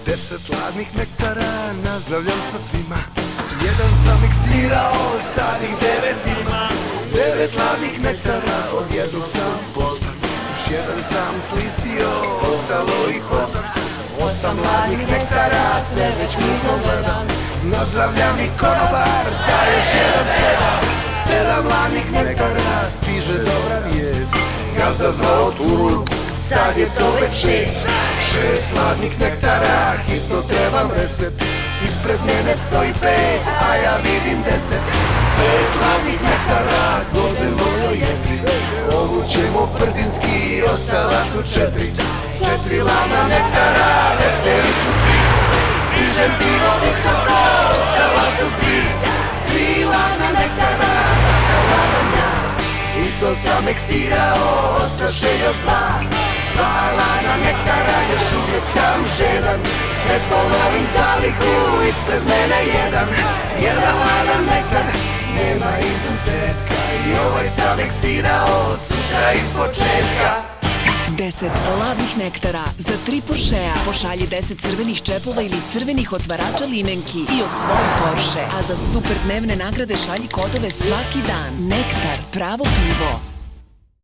10 ladnih nektara, nazdravljam sa svima. Jedan sam miksirao, sad ih 9 ima. 9 ladnih nektara, od jednog sam pospan. Još jedan sam slistio, ostalo ih 8. 8 ladnih nektara, sve već mirno gledam. Nazdravljam i konobar, da još jedan 7. 7 ladnih nektara, stiže dobra vijest. Gazda zvao turu, sad je to već 6. 6 ladnih nektara, hitno trebam reset. Ispred mene stoji 5, a ja vidim 10. 5 ladnih nektara, gode mojo jedri. Ovu ćemo brzinski, ostala su 4. 4 ladna nektara, veseli su svi. Dižem pivo visoko, ostala su 3. 3 ladna nektara, da sam ladan ja. I to sam eksirao, ostaše još 2. 2 ladna nektara, još uvijek sam žedan. Prepolovim zalihu, ispred mene 1. 1 ladan nektar, nema izuzetka. I ovaj sam eksirao, sutra iz početka. 10 ladnih nektara za 3 Porschea. Pošalji 10 crvenih čepova ili crvenih otvarača limenki i osvoji Porsche. A za super dnevne nagrade šalji kodove svaki dan. Nektar, pravo pivo.